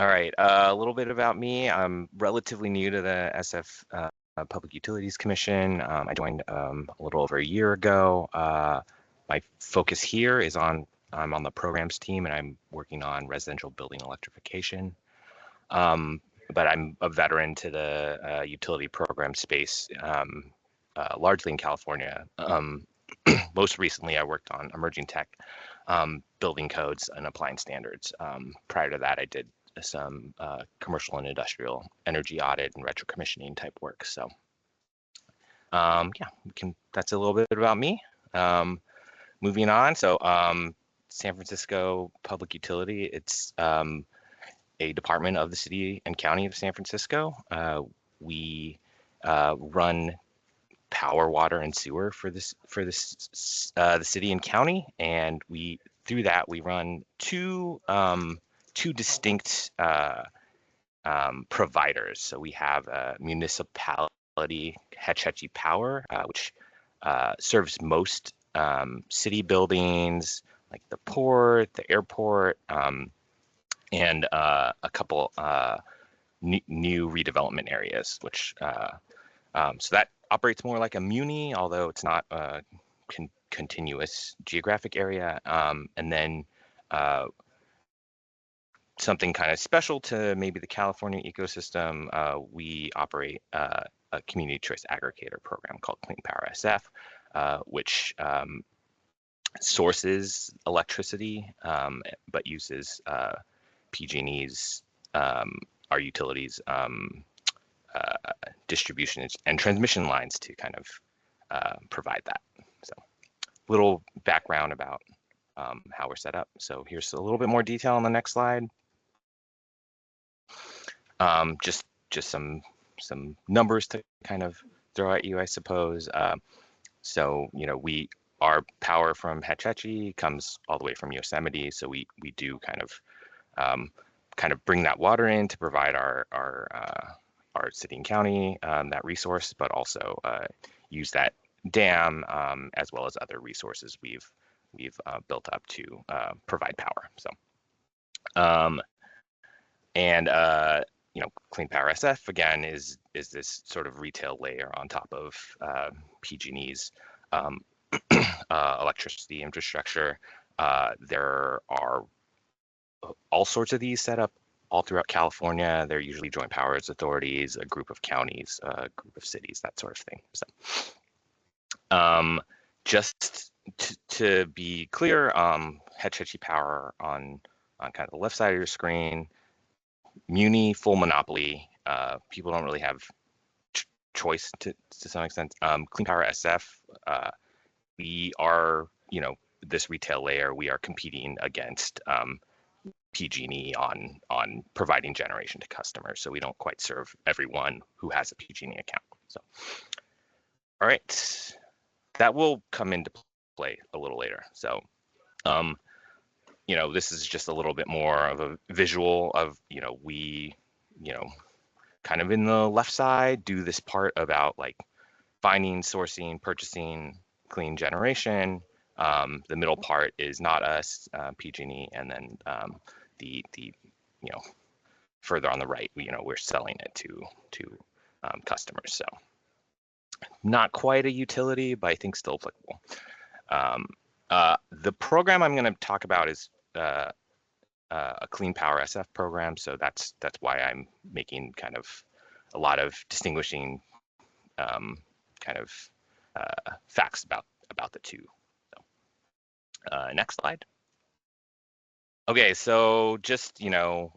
All right, a little bit about me. I'm relatively new to the SF Public Utilities Commission. I joined a little over a year ago. My focus here is I'm on the programs team and I'm working on residential building electrification. But I'm a veteran to the utility program space, largely in California. Most recently, I worked on emerging tech, building codes and applying standards. Prior to that, I did some commercial and industrial energy audit and retro commissioning type work. So yeah, that's a little bit about me. Moving on, so San Francisco Public Utility, it's a department of the city and county of San Francisco. We run power, water, and sewer for the city and county, and through that we run two distinct providers. So we have a municipality, Hetch Hetchy Power, which serves most city buildings like the port, the airport, and a couple new redevelopment areas, which so that operates more like a muni, although it's not a continuous geographic area. And then something kind of special to maybe the California ecosystem, we operate a community choice aggregator program called CleanPowerSF, which sources electricity, but uses PG&E's, our utilities, distribution and transmission lines to kind of provide that. So a little background about how we're set up. So here's a little bit more detail on the next slide. Just some numbers to kind of throw at you, I suppose. So, you know, our power from Hetch Hetchy comes all the way from Yosemite. So we do kind of bring that water in to provide our city and county that resource, but also use that dam as well as other resources we've built up to provide power. So, you know, CleanPowerSF again is this sort of retail layer on top of PG&E's electricity infrastructure. There are all sorts of these set up all throughout California. They're usually joint powers authorities, a group of counties, a group of cities, that sort of thing. So, just to be clear, Hetch Hetchy Power on kind of the left side of your screen, muni, full monopoly. People don't really have choice to some extent. CleanPowerSF, we are, you know, this retail layer. We are competing against PG&E on providing generation to customers. So we don't quite serve everyone who has a PG&E account. So, all right, that will come into play a little later. So, you know, this is just a little bit more of a visual of, you know, we, you know, kind of in the left side do this part about like finding, sourcing, purchasing clean generation. The middle part is not us, PG&E, and then the you know, further on the right, you know, we're selling it to customers. So not quite a utility, but I think still applicable. The program I'm going to talk about is a CleanPowerSF program. So that's why I'm making kind of a lot of distinguishing kind of facts about the two. So, next slide. Okay, so just, you know,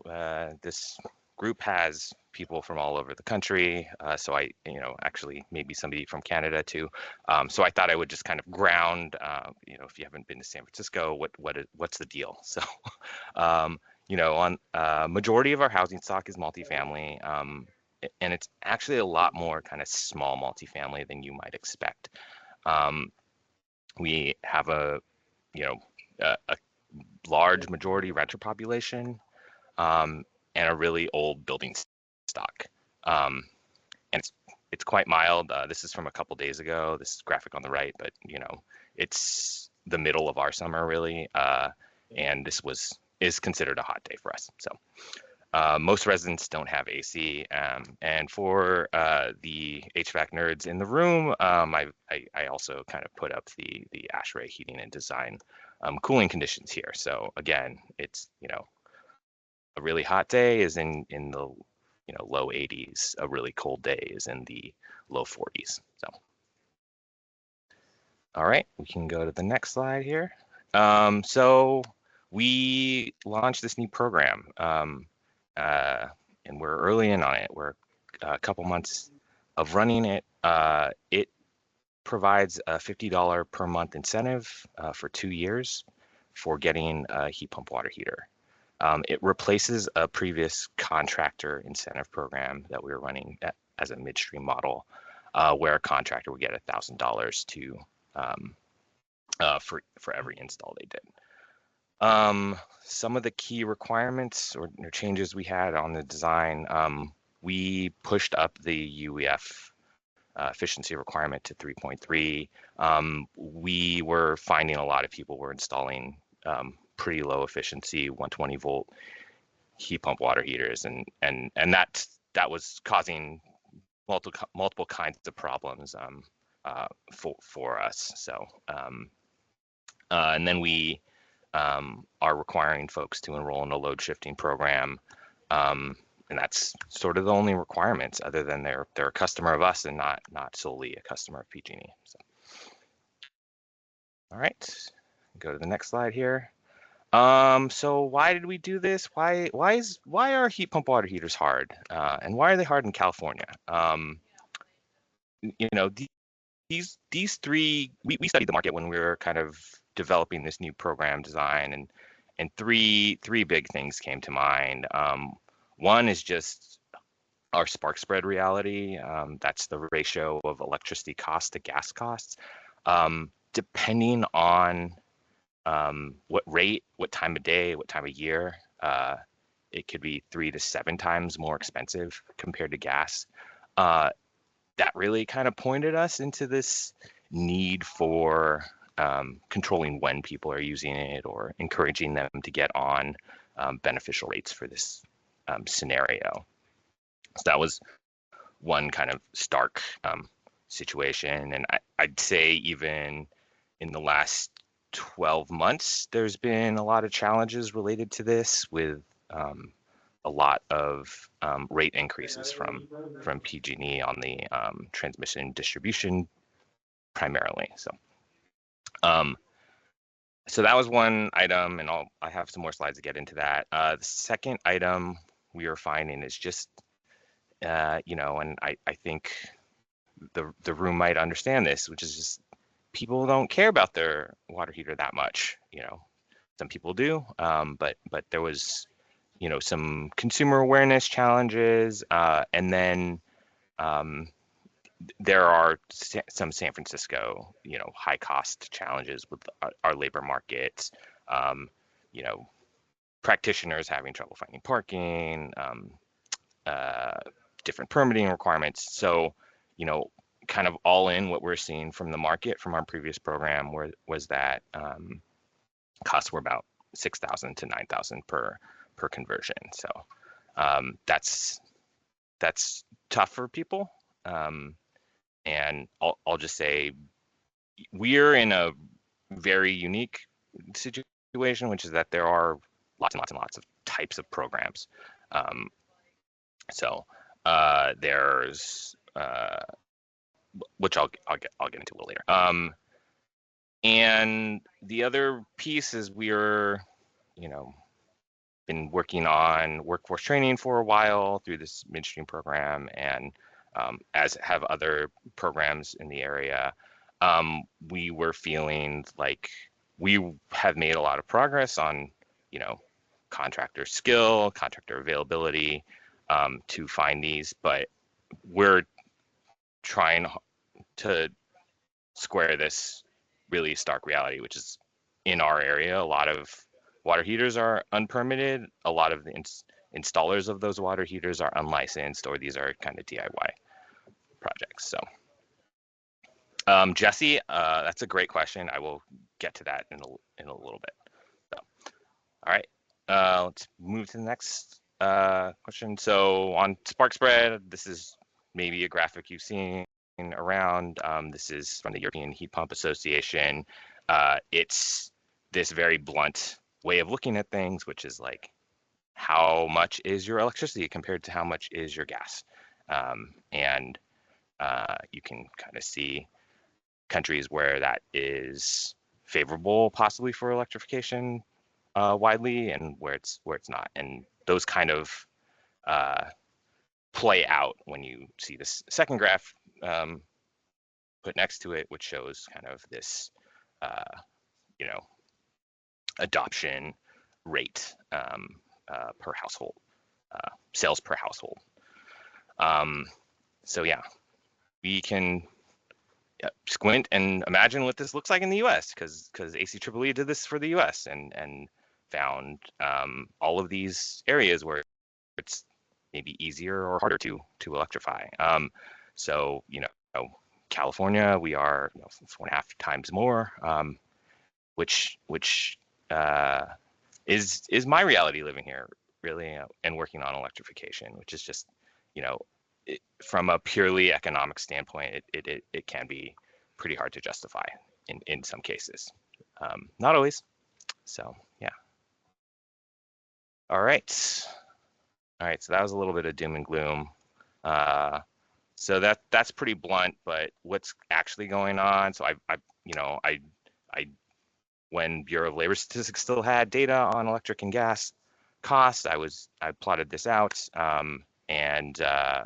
this group has people from all over the country. So I, you know, actually maybe somebody from Canada too. So I thought I would just kind of ground, you know, if you haven't been to San Francisco, what's the deal? So, you know, on majority of our housing stock is multifamily, and it's actually a lot more kind of small multifamily than you might expect. We have a large majority renter population, and a really old building stock. And it's quite mild. This is from a couple days ago. This is graphic on the right, but you know, it's the middle of our summer really, and this is considered a hot day for us. So, Most residents don't have AC, and for the HVAC nerds in the room, I also kind of put up the ASHRAE heating and design cooling conditions here. So again, it's a really hot day is in the low 80s. A really cold day is in the low 40s. So all right, we can go to the next slide here. So we launched this new program. And we're early in on it. We're a couple months of running it. It provides a $50 per month incentive for 2 years for getting a heat pump water heater. It replaces a previous contractor incentive program that we were running as a midstream model, where a contractor would get $1,000 to for every install they did. Some of the key requirements or changes we had on the design, we pushed up the UEF efficiency requirement to 3.3. We were finding a lot of people were installing pretty low efficiency 120 volt heat pump water heaters, and that was causing multiple kinds of problems for us. So and then we are requiring folks to enroll in a load shifting program. And that's sort of the only requirements, other than they're a customer of us and not solely a customer of PG&E. So, all right, go to the next slide here. So why did we do this? Why are heat pump water heaters hard? And why are they hard in California? These three, we studied the market when we were kind of developing this new program design, and three big things came to mind. One is just our spark spread reality. That's the ratio of electricity cost to gas costs. Depending on what rate, what time of day, what time of year, it could be 3 to 7 times more expensive compared to gas. That really kind of pointed us into this need for controlling when people are using it or encouraging them to get on beneficial rates for this scenario. So that was one kind of stark situation. And I'd say even in the last 12 months, there's been a lot of challenges related to this, with a lot of rate increases from PG&E on the transmission distribution primarily. So that was one item, and I have some more slides to get into that. The second item we are finding is just, and I think the room might understand this, which is just people don't care about their water heater that much. Some people do, but there was some consumer awareness challenges, and then there are some San Francisco, high cost challenges with our labor markets, practitioners having trouble finding parking, different permitting requirements. So, kind of all in, what we're seeing from the market from our previous program was that costs were about $6,000 to $9,000 per conversion. So that's tough for people. And I'll just say we're in a very unique situation, which is that there are lots and lots and lots of types of programs. So there's which I'll get into a little later. And the other piece is we're been working on workforce training for a while through this midstream program, and as have other programs in the area. We were feeling like we have made a lot of progress on contractor skill, contractor availability to find these, but we're trying to square this really stark reality, which is in our area, a lot of water heaters are unpermitted. A lot of the installers of those water heaters are unlicensed, or these are kind of DIY projects. So Jesse, that's a great question. I will get to that in a little bit. So, all right, let's move to the next question. So on spark spread, this is maybe a graphic you've seen around. This is from the European Heat Pump Association. It's this very blunt way of looking at things, which is like, how much is your electricity compared to how much is your gas? And you can kind of see countries where that is favorable, possibly for electrification widely, and where it's not. And those kind of play out when you see this second graph put next to it, which shows kind of this, you know, adoption rate per household, sales per household. So yeah, we can squint and imagine what this looks like in the U.S. because ACEEE did this for the U.S. and found all of these areas where it's maybe easier or harder to electrify. So California, we are 4.5 times more, which is my reality living here, really, and working on electrification, which is just, from a purely economic standpoint, it can be pretty hard to justify in some cases. Not always. So yeah. All right. So that was a little bit of doom and gloom. So that's pretty blunt, but what's actually going on? So I when Bureau of Labor Statistics still had data on electric and gas costs, I plotted this out, and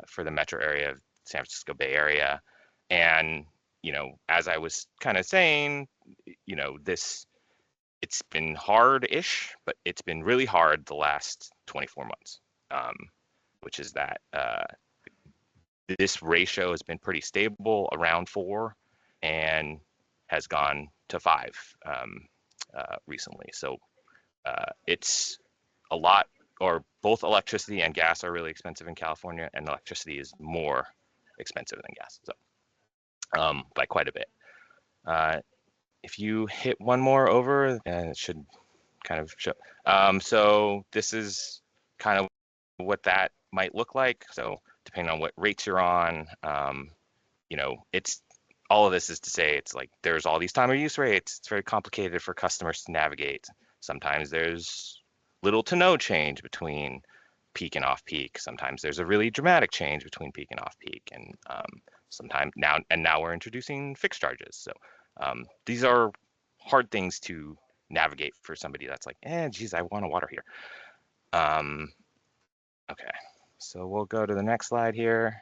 for the metro area of San Francisco Bay Area, and as I was kind of saying, it's been hard-ish, but it's been really hard the last 24 months, which is that this ratio has been pretty stable around 4 and has gone to 5 recently. So it's a lot, or both electricity and gas are really expensive in California, and electricity is more expensive than gas, so by quite a bit. If you hit one more over, it should kind of show. So this is kind of what that might look like. So depending on what rates you're on, it's all of this is to say it's like there's all these time of use rates. It's very complicated for customers to navigate. Sometimes there's little to no change between peak and off peak. Sometimes there's a really dramatic change between peak and off peak, and sometimes now we're introducing fixed charges. So these are hard things to navigate for somebody that's like, geez, I want a water heater. Okay, so we'll go to the next slide here.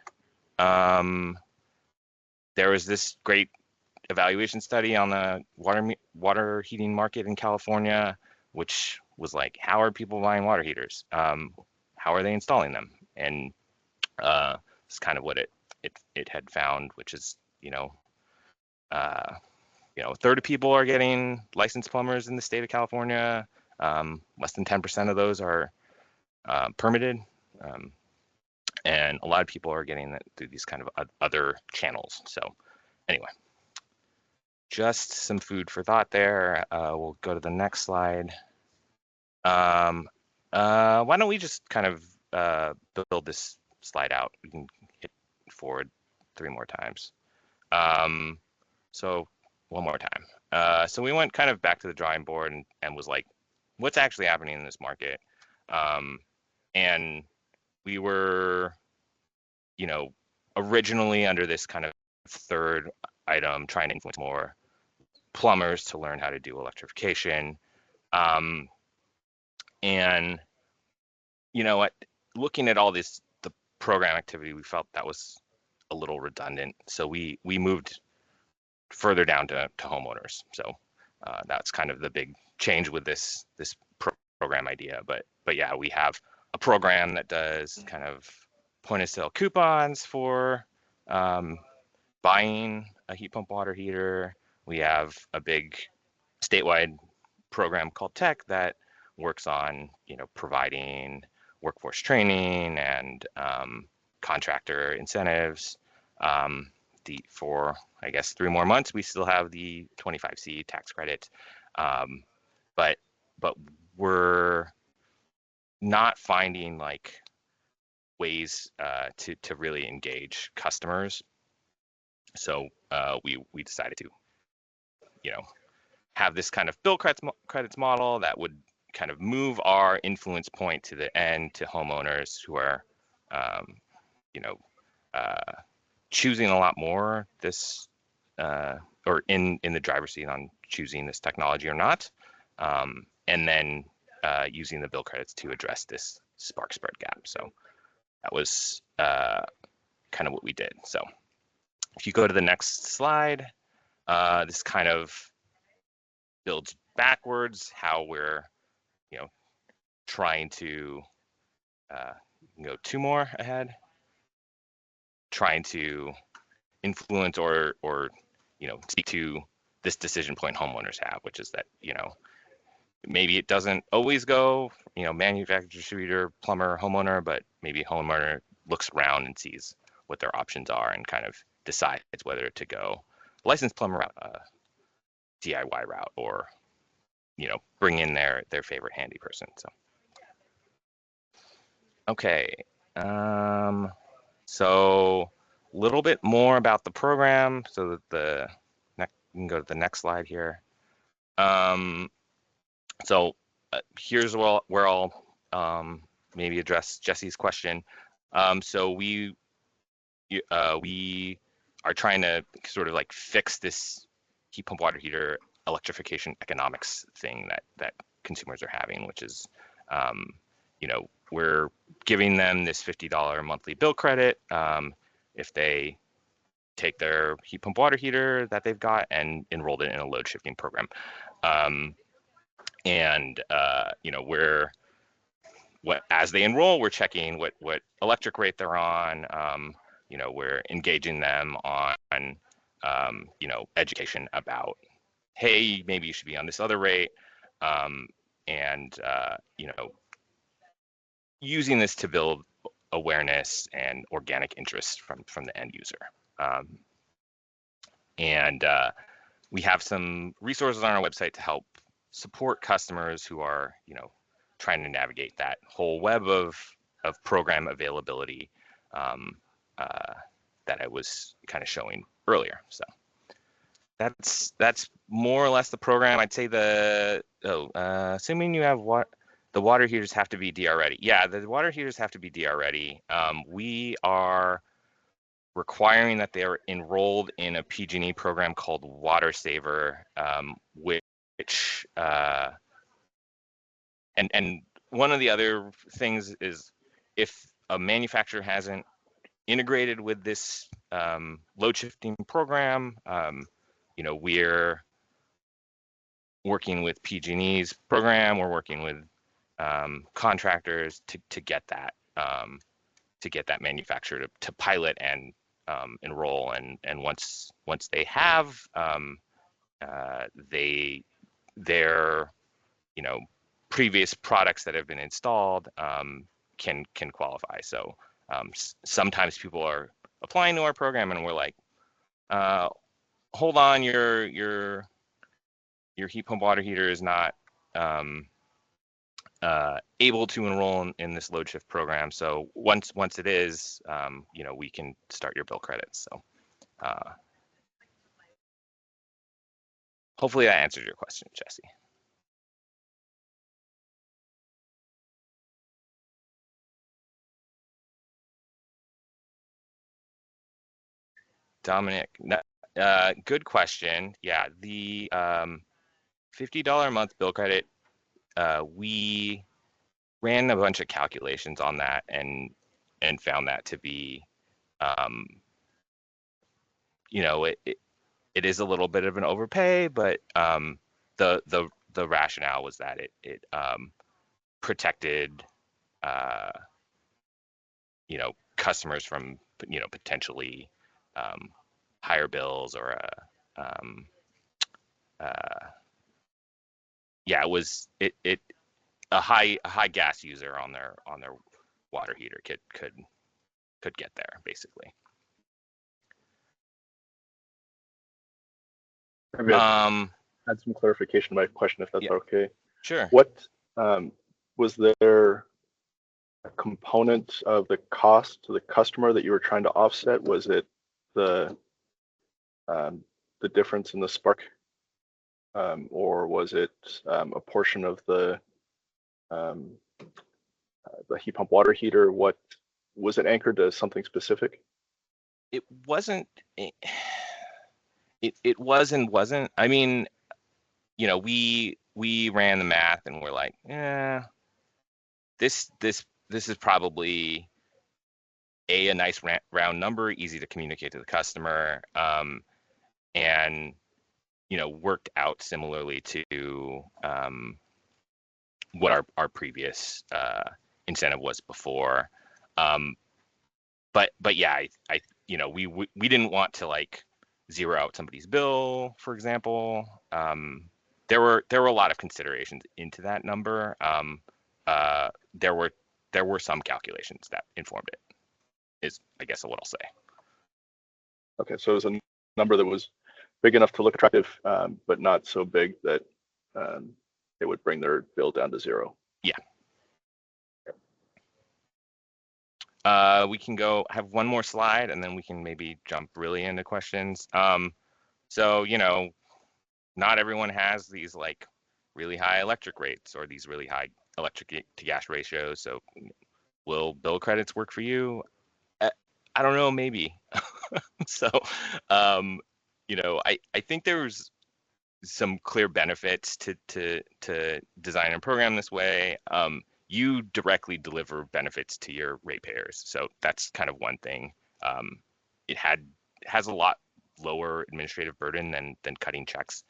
There was this great evaluation study on the water heating market in California, which was like, how are people buying water heaters? How are they installing them? And it's kind of what it had found, which is, a third of people are getting licensed plumbers in the state of California. Less than 10% of those are permitted. And a lot of people are getting that through these kind of other channels. So anyway, just some food for thought there. We'll go to the next slide. Why don't we just kind of build this slide out? We can hit forward 3 more times. So one more time. So we went kind of back to the drawing board and was like, what's actually happening in this market? And we were, originally under this kind of third item, trying to influence more plumbers to learn how to do electrification. And, looking at all the program activity, we felt that was a little redundant. So we moved further down to homeowners. So that's kind of the big change with this program idea. But yeah, we have a program that does kind of point of sale coupons for buying a heat pump water heater. We have a big statewide program called Tech that works on providing workforce training and contractor incentives. For I guess 3 more months, we still have the 25C tax credit, but we're not finding like ways to really engage customers. So we decided to, you know, have this kind of bill credits model that would kind of move our influence point to the end to homeowners who are, you know, choosing a lot more this or in the driver's seat on choosing this technology or not, and then using the bill credits to address this spark spread gap. So that was kind of what we did. So if you go to the next slide, this kind of builds backwards how we're, you know, trying to go 2 more ahead, trying to influence or you know, speak to this decision point homeowners have, which is that, you know, maybe it doesn't always go, you know, manufacturer, distributor, plumber, homeowner, but maybe homeowner looks around and sees what their options are and kind of decides whether to go licensed plumber route, DIY route, or, you know, bring in their favorite handy person. So okay, so a little bit more about the program, so that the next, you can go to the next slide here. So here's where I'll maybe address Jesse's question. So we are trying to sort of like fix this heat pump water heater electrification economics thing that consumers are having, which is, you know, we're giving them this $50 monthly bill credit if they take their heat pump water heater that they've got and enrolled it in a load shifting program. You know, as they enroll, we're checking what electric rate they're on. You know, we're engaging them on you know, education about, hey, maybe you should be on this other rate, you know, using this to build awareness and organic interest from the end user. We have some resources on our website to help support customers who are, you know, trying to navigate that whole web of program availability that I was kind of showing earlier. So that's more or less the program. I'd say assuming you have the water heaters have to be DR ready. Yeah, the water heaters have to be DR ready. We are requiring that they are enrolled in a PG&E program called Water Saver, which and one of the other things is if a manufacturer hasn't integrated with this load shifting program, you know, we're working with PG&E's program. We're working with contractors to get that manufacturer to pilot and enroll, and once they have, their you know, previous products that have been installed can qualify. So sometimes people are applying to our program and we're like, hold on, your heat pump water heater is not able to enroll in this load shift program. So once it is, you know, we can start your bill credits. So hopefully that answers your question, Jesse. Dominic, good question. Yeah, the $50 a month bill credit, we ran a bunch of calculations on that and found that to be, you know, it is a little bit of an overpay, but the rationale was that it protected, you know, customers from, you know, potentially higher bills or yeah, it was a high gas user on their water heater could get there basically. Maybe add some clarification to my question, if that's Yeah, okay. sure. What was there component of the cost to the customer that you were trying to offset? Was it the difference in the spark, or was it a portion of the heat pump water heater? What was it anchored to something specific? It wasn't. It was and wasn't. I mean, you know, we ran the math and we're like, yeah, this is probably a nice round number, easy to communicate to the customer, and you know, worked out similarly to what our previous incentive was before. But yeah, I you know, we didn't want to like zero out somebody's bill, for example. There were a lot of considerations into that number. There were some calculations that informed it, is I guess what I'll say. Okay, so it was a number that was big enough to look attractive, but not so big that it would bring their bill down to zero. Yeah. We can go have one more slide and then we can maybe jump really into questions. So, you know, not everyone has these like really high electric rates or these really high electric to gas ratios. So will bill credits work for you? I don't know, maybe. So, you know, I think there's some clear benefits to design and program this way. You directly deliver benefits to your ratepayers, so that's kind of one thing. It has a lot lower administrative burden than cutting checks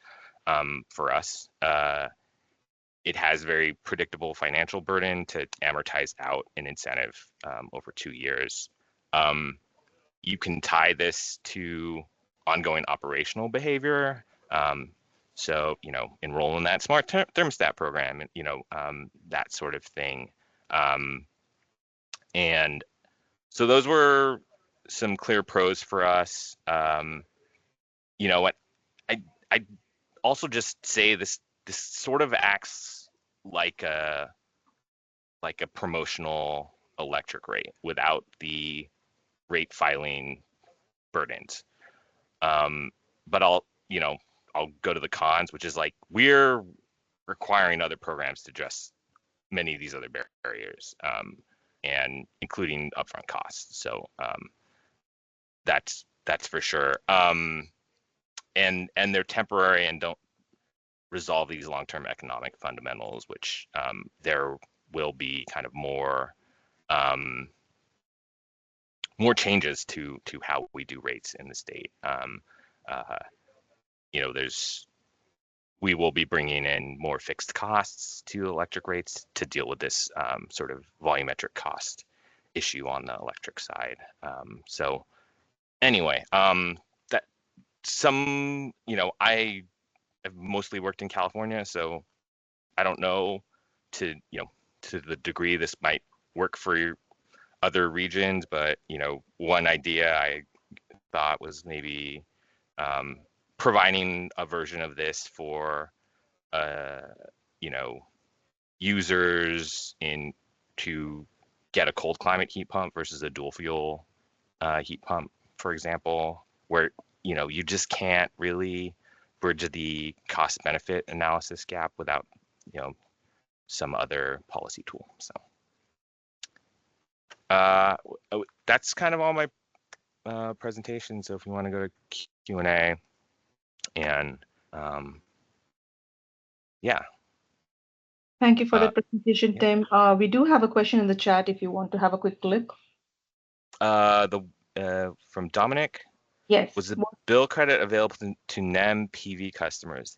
for us. It has very predictable financial burden to amortize out an incentive over 2 years. You can tie this to ongoing operational behavior. So, you know, enroll in that smart thermostat program, you know, that sort of thing. And so those were some clear pros for us. You know what? I also just say this sort of acts like a promotional electric rate without the rate filing burdens. But I'll go to the cons, which is like we're requiring other programs to address many of these other barriers, and including upfront costs. So that's for sure. And they're temporary and don't resolve these long-term economic fundamentals, which there will be kind of more changes to how we do rates in the state. You know, we will be bringing in more fixed costs to electric rates to deal with this sort of volumetric cost issue on the electric side. So anyway, that some, you know, I have mostly worked in California, so I don't know to the degree this might work for other regions, but, you know, one idea I thought was maybe providing a version of this for you know, users to get a cold climate heat pump versus a dual fuel heat pump, for example, where, you know, you just can't really bridge the cost benefit analysis gap without, you know, some other policy tool. So that's kind of all my presentation. So if you want to go to Q&A, and yeah. Thank you for the presentation, yeah. Tim. We do have a question in the chat if you want to have a quick look. From Dominic. Yes. Was the bill credit available to NEM PV customers?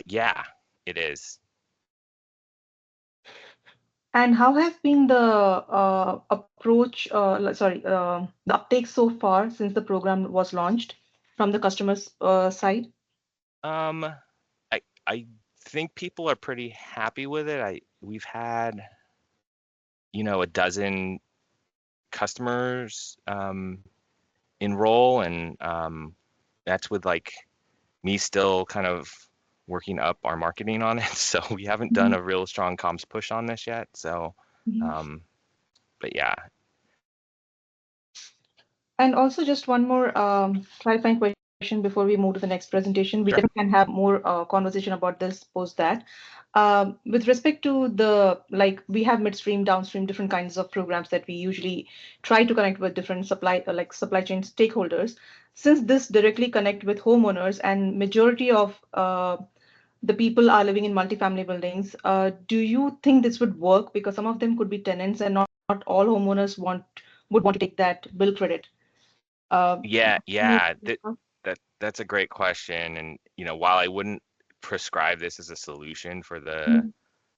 Yeah, it is. And how has been the approach, the uptake so far since the program was launched from the customer's side? I think people are pretty happy with it. We've had, you know, a dozen customers enroll, and that's with like me still kind of working up our marketing on it. So we haven't done a real strong comms push on this yet. So yeah. And also just one more clarifying question before we move to the next presentation. We Sure. can have more conversation about this post that. With respect to the, like, we have midstream, downstream, different kinds of programs that we usually try to connect with different supply chain stakeholders. Since this directly connect with homeowners and majority of the people are living in multifamily buildings, do you think this would work? Because some of them could be tenants and not all homeowners would want to take that bill credit. Yeah, that's a great question. And while I wouldn't prescribe this as a solution for the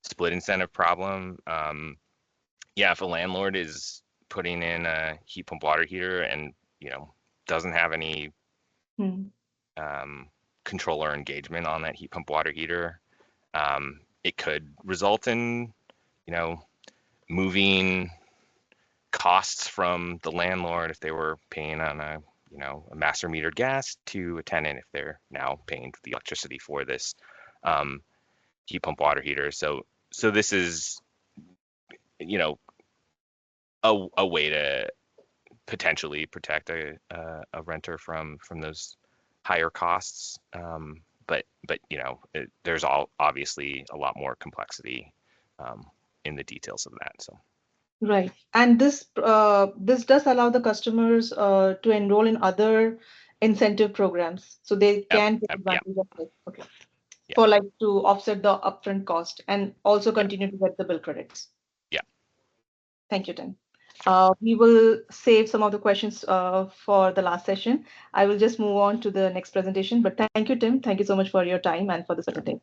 split incentive problem, yeah, if a landlord is putting in a heat pump water heater and doesn't have any control or engagement on that heat pump water heater, it could result in moving costs from the landlord if they were paying on a master metered gas to a tenant if they're now paying the electricity for this heat pump water heater. So this is a way to potentially protect a renter from those higher costs. But there's obviously a lot more complexity in the details of that. So. Right. And this does allow the customers to enroll in other incentive programs, so they can take advantage of it. Okay. Yeah. For like to offset the upfront cost and also continue to get the bill credits. Yeah. Thank you, Tim. We will save some of the questions for the last session. I will just move on to the next presentation. But thank you, Tim. Thank you so much for your time and for this presentation.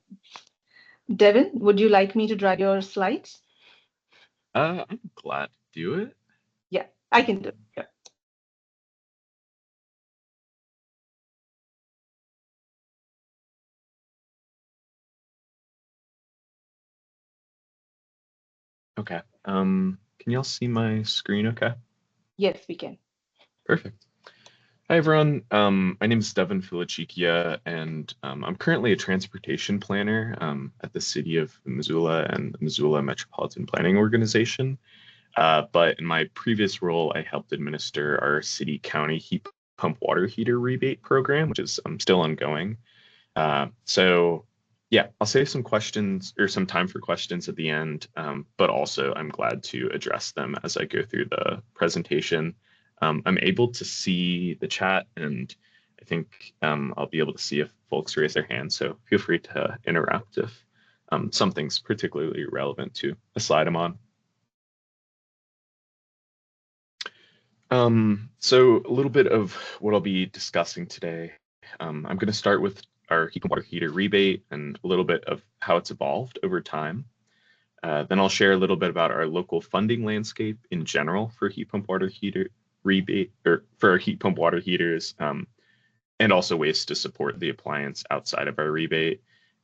Devin, would you like me to drag your slides? I'm glad to do it. Yeah, I can do it. Yeah. Okay. Can y'all see my screen okay? Yes, we can. Perfect. Hi, everyone. My name is Devin Filicicchia, and I'm currently a transportation planner at the City of Missoula and the Missoula Metropolitan Planning Organization. But in my previous role, I helped administer our city-county heat pump water heater rebate program, which is still ongoing. So yeah, I'll save some questions or some time for questions at the end, but also I'm glad to address them as I go through the presentation. I'm able to see the chat, and I think I'll be able to see if folks raise their hands, so feel free to interrupt if something's particularly relevant to a slide I'm on. So a little bit of what I'll be discussing today. I'm going to start with our heat pump water heater rebate and a little bit of how it's evolved over time. Then I'll share a little bit about our local funding landscape in general for heat pump water heater rebate, or for our heat pump water heaters, and also ways to support the appliance outside of our rebate.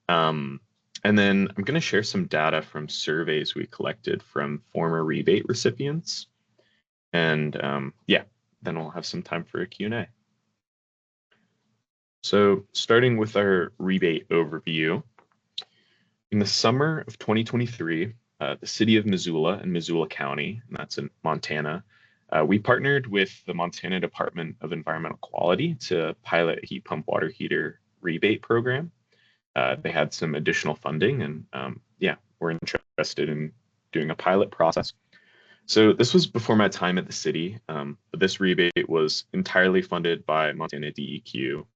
And then I'm going to share some data from surveys we collected from former rebate recipients. And yeah, then we'll have some time for a Q&A. So starting with our rebate overview, in the summer of 2023, the City of Missoula and Missoula County, and that's in Montana, we partnered with the Montana Department of Environmental Quality to pilot a heat pump water heater rebate program. They had some additional funding, and yeah, we're interested in doing a pilot process. So this was before my time at the city, but this rebate was entirely funded by Montana DEQ.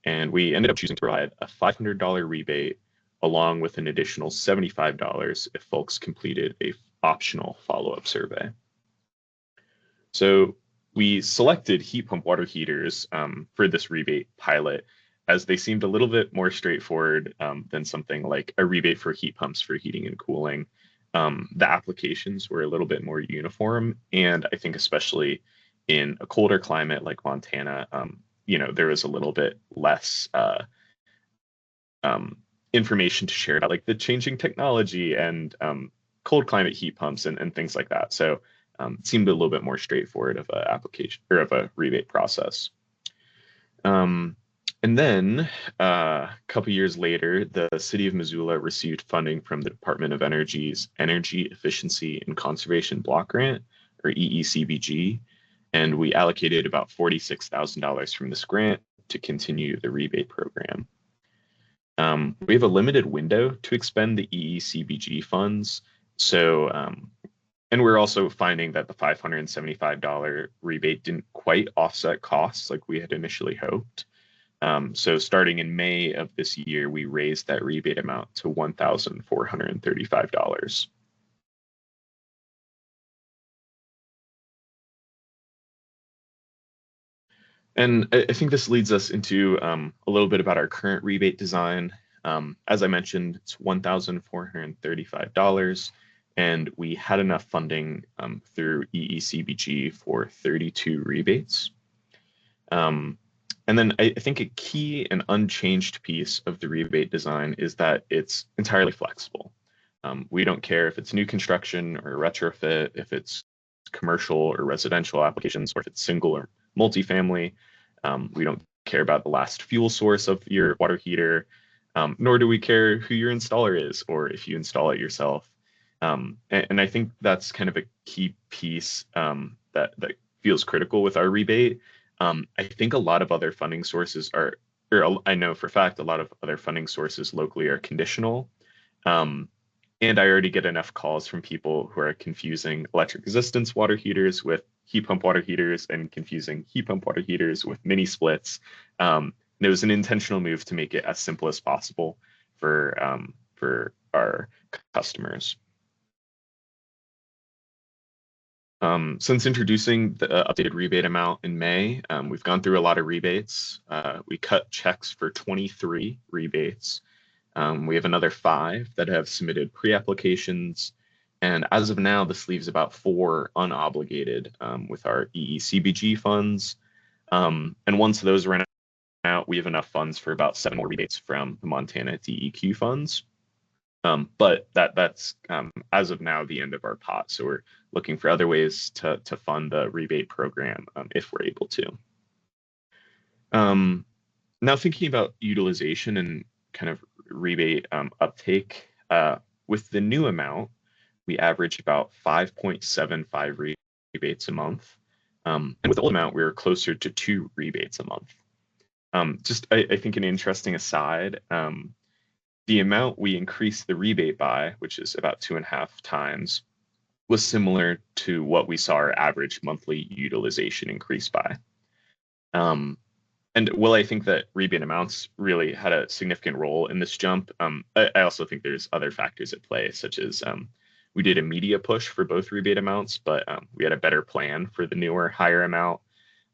And we ended up choosing to provide a $500 rebate along with an additional $75 if folks completed a optional follow-up survey. So we selected heat pump water heaters for this rebate pilot as they seemed a little bit more straightforward than something like a rebate for heat pumps for heating and cooling. The applications were a little bit more uniform, and I think especially in a colder climate like Montana, there was a little bit less information to share about like the changing technology and cold climate heat pumps and things like that. So it seemed a little bit more straightforward of an application or of a rebate process. And then a couple years later, the city of Missoula received funding from the Department of Energy's Energy Efficiency and Conservation Block Grant, or EECBG, and we allocated about $46,000 from this grant to continue the rebate program. We have a limited window to expend the EECBG funds, so and we're also finding that the $575 rebate didn't quite offset costs like we had initially hoped. So starting in May of this year, we raised that rebate amount to $1,435. And I think this leads us into a little bit about our current rebate design. As I mentioned, it's $1,435, and we had enough funding through EECBG for 32 rebates. And then I think a key and unchanged piece of the rebate design is that it's entirely flexible. We don't care if it's new construction or retrofit, if it's commercial or residential applications, or if it's single or multifamily. We don't care about the last fuel source of your water heater, nor do we care who your installer is or if you install it yourself. And I think that's kind of a key piece that feels critical with our rebate. I think a lot of other funding sources are, or I know for a fact, a lot of other funding sources locally are conditional. And I already get enough calls from people who are confusing electric resistance water heaters with heat pump water heaters and confusing heat pump water heaters with mini splits. And it was an intentional move to make it as simple as possible for our customers. Since introducing the updated rebate amount in May, we've gone through a lot of rebates. We cut checks for 23 rebates. We have another 5 that have submitted pre-applications. And as of now, this leaves about 4 unobligated with our EECBG funds. And once those run out, we have enough funds for about 7 more rebates from the Montana DEQ funds. But that's as of now the end of our pot. So we're looking for other ways to fund the rebate program if we're able to. Now thinking about utilization and kind of rebate uptake, with the new amount, we average about 5.75 rebates a month. And with the old amount, we were closer to 2 rebates a month. I think an interesting aside, the amount we increased the rebate by, which is about 2.5 times, was similar to what we saw our average monthly utilization increase by. And while I think that rebate amounts really had a significant role in this jump, I also think there's other factors at play, such as we did a media push for both rebate amounts, but we had a better plan for the newer, higher amount.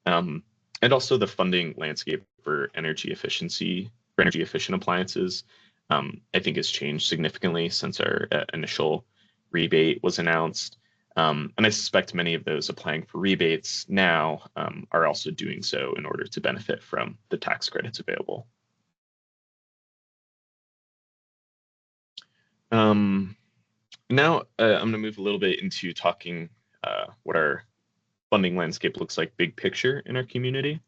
And also the funding landscape for energy efficient appliances, I think has changed significantly since our initial rebate was announced. And I suspect many of those applying for rebates now are also doing so in order to benefit from the tax credits available. Now I'm going to move a little bit into talking what our funding landscape looks like big picture in our community.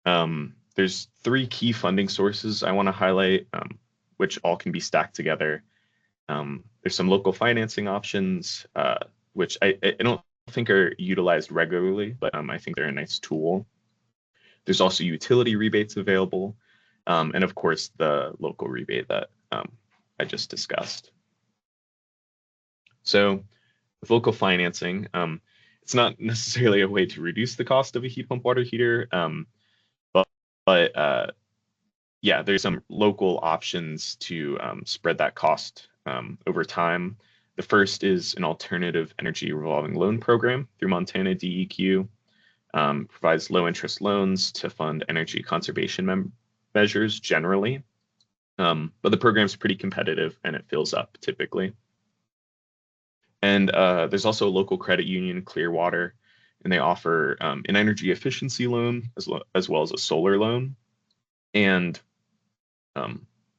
There's 3 key funding sources I want to highlight, which all can be stacked together. There's some local financing options, which I don't think are utilized regularly, but I think they're a nice tool. There's also utility rebates available, and of course the local rebate that I just discussed. So with local financing, it's not necessarily a way to reduce the cost of a heat pump water heater, but yeah, there's some local options to spread that cost over time. The first is an alternative energy revolving loan program through Montana DEQ. Provides low interest loans to fund energy conservation measures generally. But the program's pretty competitive and it fills up typically. And there's also a local credit union, Clearwater, and they offer an energy efficiency loan as well as a solar loan. And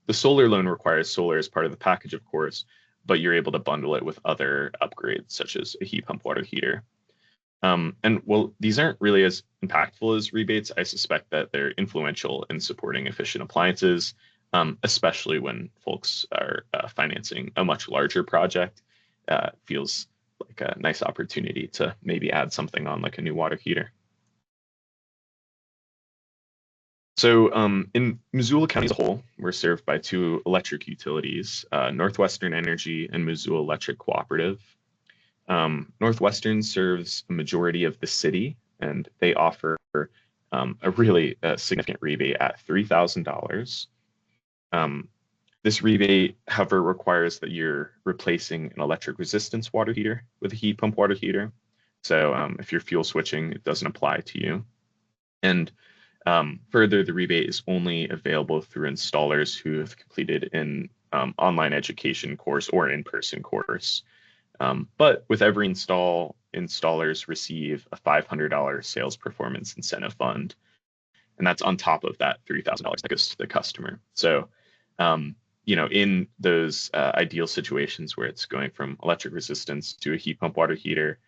the solar loan requires solar as part of the package, of course, but you're able to bundle it with other upgrades such as a heat pump water heater. And while these aren't really as impactful as rebates, I suspect that they're influential in supporting efficient appliances, especially when folks are financing a much larger project. Feels like a nice opportunity to maybe add something on like a new water heater. So in Missoula County as a whole, we're served by two electric utilities, Northwestern Energy and Missoula Electric Cooperative. Northwestern serves a majority of the city, and they offer a really significant rebate at $3,000. This rebate, however, requires that you're replacing an electric resistance water heater with a heat pump water heater. So if you're fuel switching, it doesn't apply to you. And further, the rebate is only available through installers who have completed an online education course or in-person course. But with every install, installers receive a $500 sales performance incentive fund. And that's on top of that $3,000 that goes to the customer. So, in those ideal situations where it's going from electric resistance to a heat pump water heater,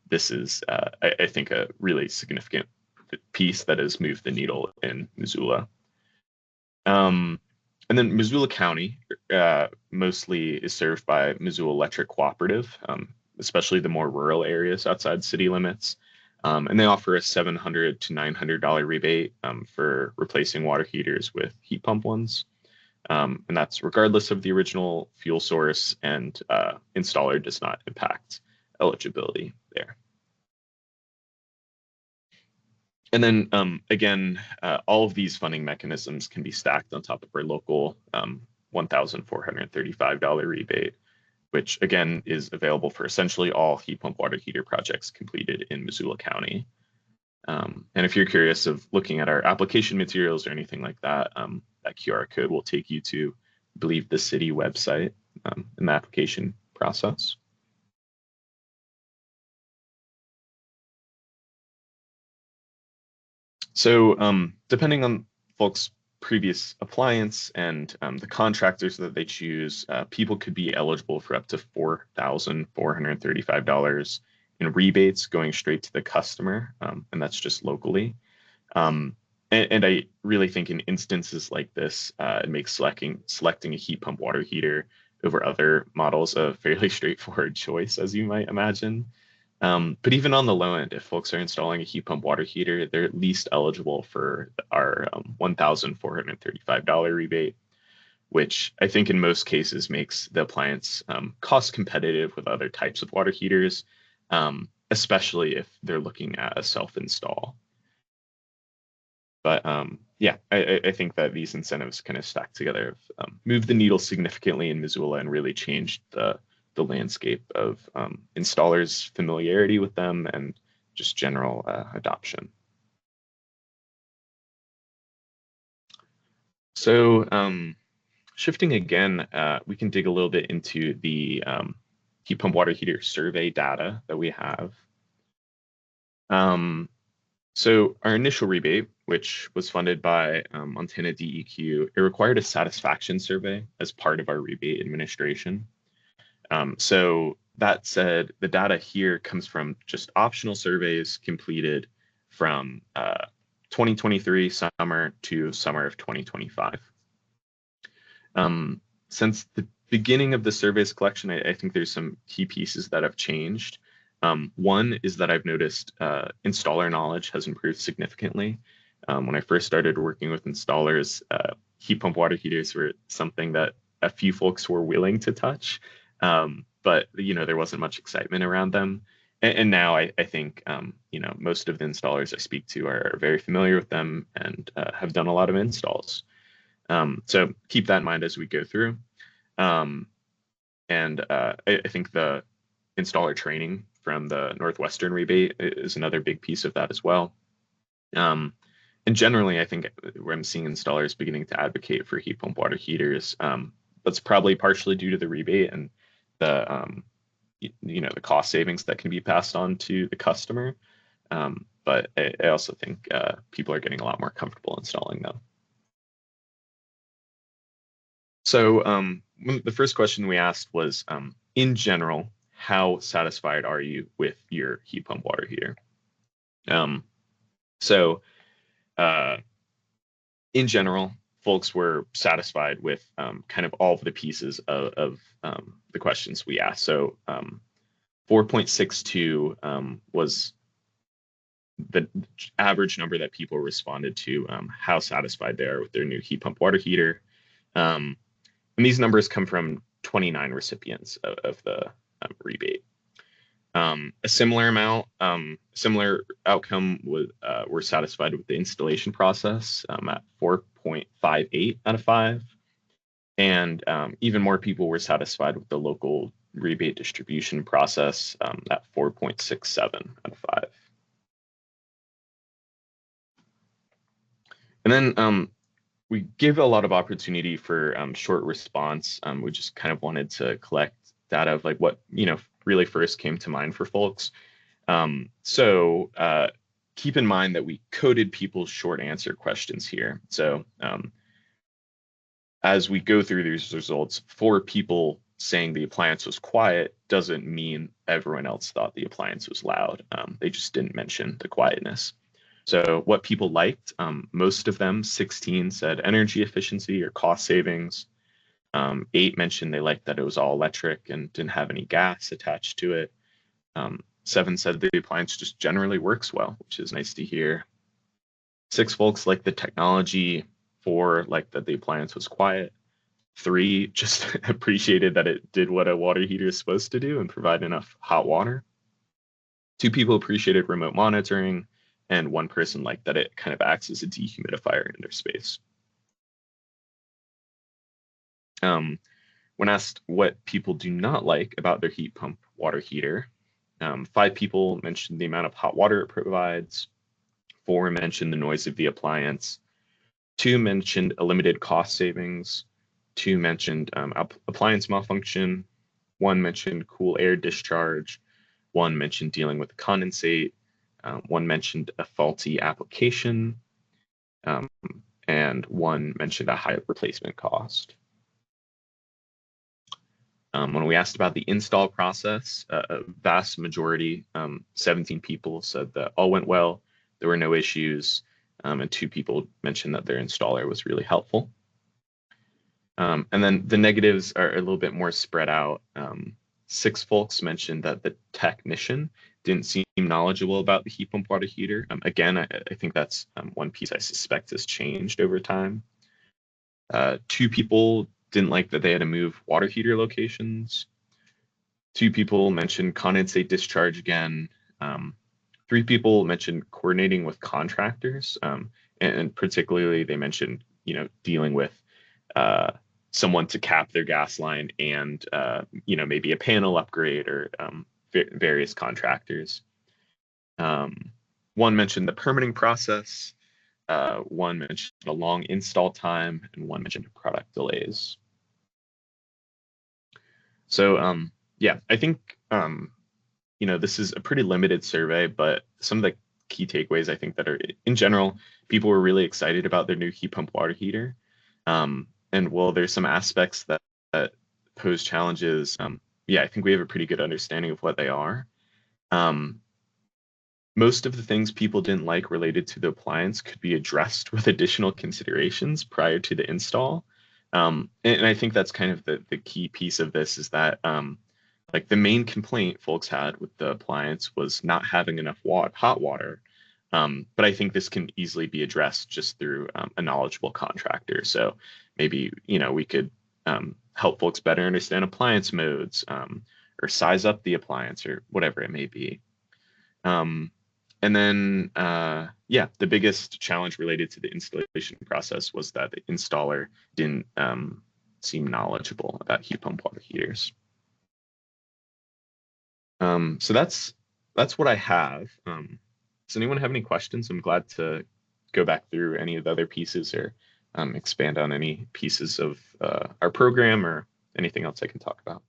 this is, I think, a really significant piece that has moved the needle in Missoula. And then Missoula County mostly is served by Missoula Electric Cooperative, especially the more rural areas outside city limits. And they offer a $700 to $900 rebate for replacing water heaters with heat pump ones. And that's regardless of the original fuel source, and installer does not impact eligibility there. And then again, all of these funding mechanisms can be stacked on top of our local $1,435 rebate, which again is available for essentially all heat pump water heater projects completed in Missoula County. And if you're curious of looking at our application materials or anything like that, that QR code will take you to, I believe, the city website in the application process. So depending on folks' previous appliance and the contractors that they choose, people could be eligible for up to $4,435 in rebates going straight to the customer, and that's just locally. And I really think in instances like this, it makes selecting a heat pump water heater over other models a fairly straightforward choice, as you might imagine. But even on the low end, if folks are installing a heat pump water heater, they're at least eligible for our $1,435 rebate, which I think in most cases makes the appliance cost competitive with other types of water heaters, especially if they're looking at a self-install. But yeah, I think that these incentives kind of stacked together have moved the needle significantly in Missoula and really changed the landscape of installers' familiarity with them and just general adoption. So shifting again, we can dig a little bit into the heat pump water heater survey data that we have. So our initial rebate, which was funded by Montana DEQ, it required a satisfaction survey as part of our rebate administration. So that said, the data here comes from just optional surveys completed from 2023 summer to summer of 2025. Since the beginning of the surveys collection, I think there's some key pieces that have changed. One is that I've noticed installer knowledge has improved significantly. When I first started working with installers, heat pump water heaters were something that a few folks were willing to touch. But there wasn't much excitement around them, and now I think most of the installers I speak to are very familiar with them and have done a lot of installs. So keep that in mind as we go through. And I think the installer training from the Northwestern rebate is another big piece of that as well. And generally, I think where I'm seeing installers beginning to advocate for heat pump water heaters, that's probably partially due to the rebate and the the cost savings that can be passed on to the customer. But I also think people are getting a lot more comfortable installing them. So the first question we asked was, in general, how satisfied are you with your heat pump water heater? In general, folks were satisfied with kind of all of the pieces of the questions we asked. So 4.62 was the average number that people responded to, how satisfied they are with their new heat pump water heater. And these numbers come from 29 recipients of the rebate. A similar outcome were satisfied with the installation process at 4.58 out of 5. And even more people were satisfied with the local rebate distribution process at 4.67 out of 5. And then we gave a lot of opportunity for short response. We just kind of wanted to collect data of like what, really first came to mind for folks. So keep in mind that we coded people's short answer questions here. So as we go through these results, 4 people saying the appliance was quiet doesn't mean everyone else thought the appliance was loud. They just didn't mention the quietness. So what people liked, most of them, 16 said energy efficiency or cost savings. 8 mentioned they liked that it was all electric and didn't have any gas attached to it. 7 said the appliance just generally works well, which is nice to hear. 6 folks liked the technology. 4 liked that the appliance was quiet. 3 just appreciated that it did what a water heater is supposed to do and provide enough hot water. 2 people appreciated remote monitoring, and 1 person liked that it kind of acts as a dehumidifier in their space. When asked what people do not like about their heat pump water heater, 5 people mentioned the amount of hot water it provides. 4 mentioned the noise of the appliance. 2 mentioned a limited cost savings. 2 mentioned appliance malfunction. 1 mentioned cool air discharge. 1 mentioned dealing with condensate. 1 mentioned a faulty application. And 1 mentioned a high replacement cost. When we asked about the install process, a vast majority, 17 people said that all went well, there were no issues, and 2 people mentioned that their installer was really helpful. And then the negatives are a little bit more spread out. 6 folks mentioned that the technician didn't seem knowledgeable about the heat pump water heater. Again, I think that's one piece I suspect has changed over time. 2 people didn't like that they had to move water heater locations. 2 people mentioned condensate discharge again. 3 people mentioned coordinating with contractors, and particularly they mentioned, dealing with someone to cap their gas line and, maybe a panel upgrade or various contractors. 1 mentioned the permitting process. 1 mentioned a long install time, and 1 mentioned product delays. So yeah, I think this is a pretty limited survey, but some of the key takeaways I think that are, in general, people were really excited about their new heat pump water heater. And while there's some aspects that pose challenges, yeah, I think we have a pretty good understanding of what they are. Most of the things people didn't like related to the appliance could be addressed with additional considerations prior to the install. And I think that's kind of the key piece of this is that like the main complaint folks had with the appliance was not having enough hot water. But I think this can easily be addressed just through a knowledgeable contractor. So maybe, we could help folks better understand appliance modes or size up the appliance or whatever it may be. And then, yeah, the biggest challenge related to the installation process was that the installer didn't seem knowledgeable about heat pump water heaters. So that's what I have. Does anyone have any questions? I'm glad to go back through any of the other pieces or expand on any pieces of our program or anything else I can talk about.